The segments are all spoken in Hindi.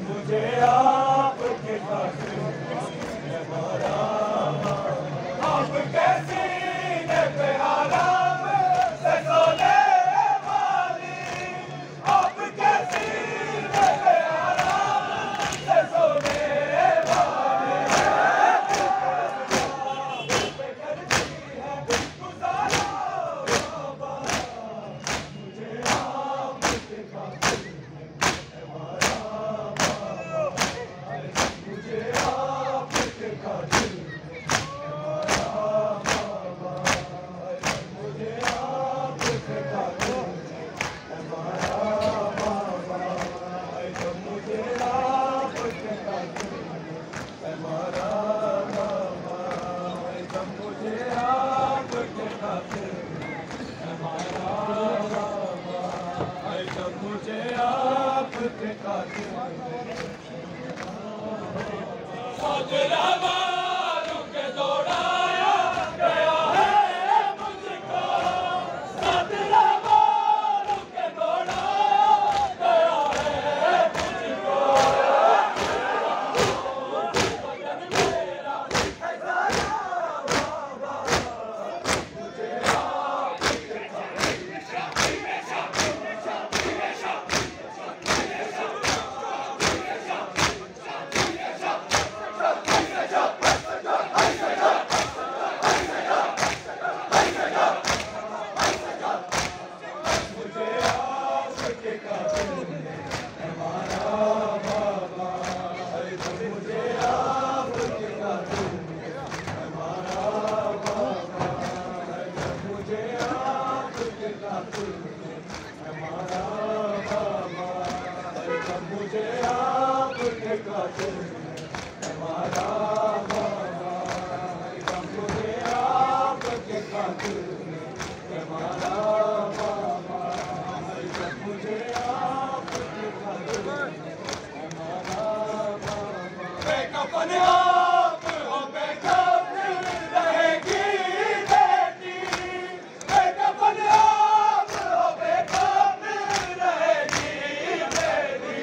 मुझे आपके खातिर हमारा आप कैसी ने पे आराम से सोने वाली आप कैसी ने पे आराम से सोने वाली पे करती है गुजारा बाबा मुझे आपके खातिर मुझे आपके खातिर मुझे आपके खातिर हमारा बाबा मुझे आपके खातिर हमारा बाबा मुझे आपके खातिर हमारा बाबा मुझे आपके खातिर साजरा मारू के दौड़ाया गया है मुझको साजरा मारू के दौड़ाया गया है मुझको बदन मेरा है सारा बाबा मुझे आपके मुझे आपके खातिर हमारा बाबा मुझे आपके खातिर हमारा बाबा मुझे आपके खातिर हमारा बाबा बेकफन आप हो बेकफन रहेगी बेटी बेकफन आप हो बेकफन रहेगी बेटी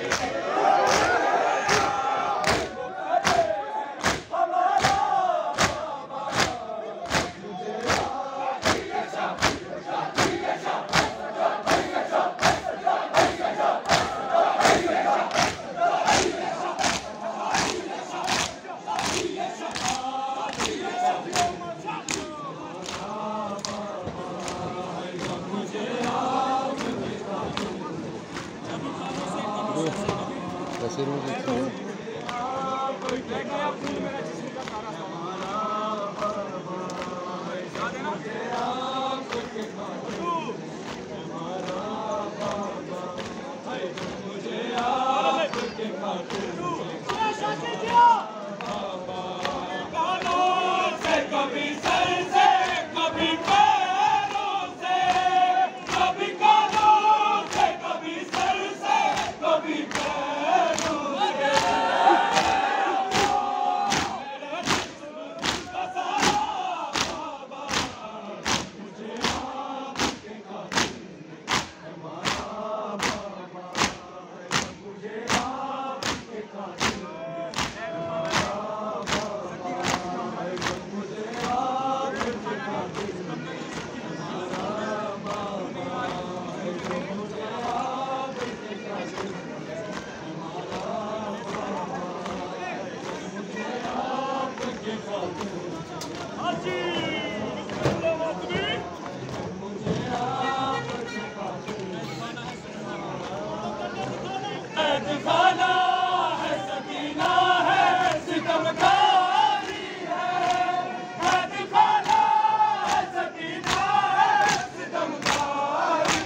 कभी सर से कभी पैरों से कभी कानों से कभी सर से कभी पैरों से मुझे आपके खातिर हमारा बाबा मुझे आपके खातिर दीवाना है सकीना है सितमगारी है दीवाना है सकीना है सितमगारी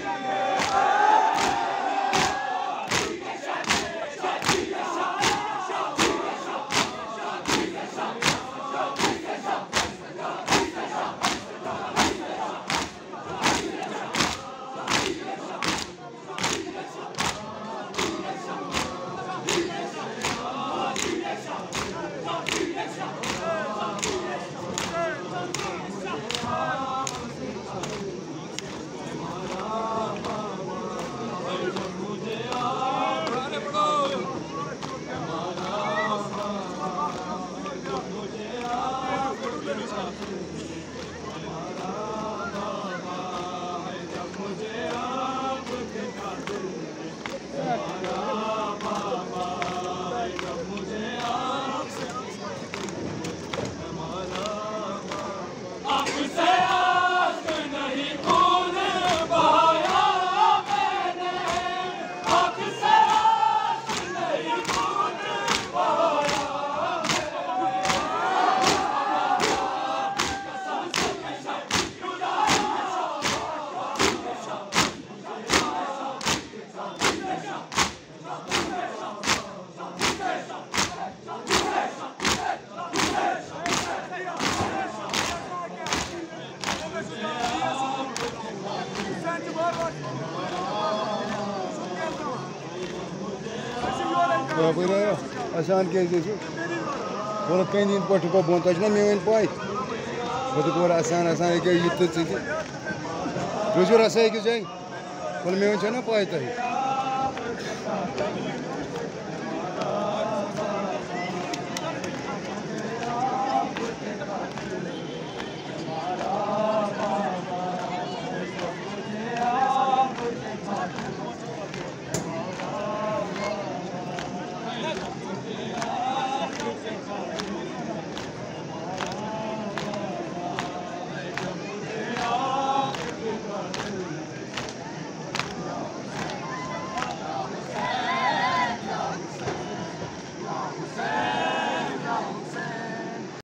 आसान क्या बोल कहीं इन पट को बोन तो मे वन पाई बोल आसान आसान ये रोजो रसा है कि जाए बोल मे वन पाई तुम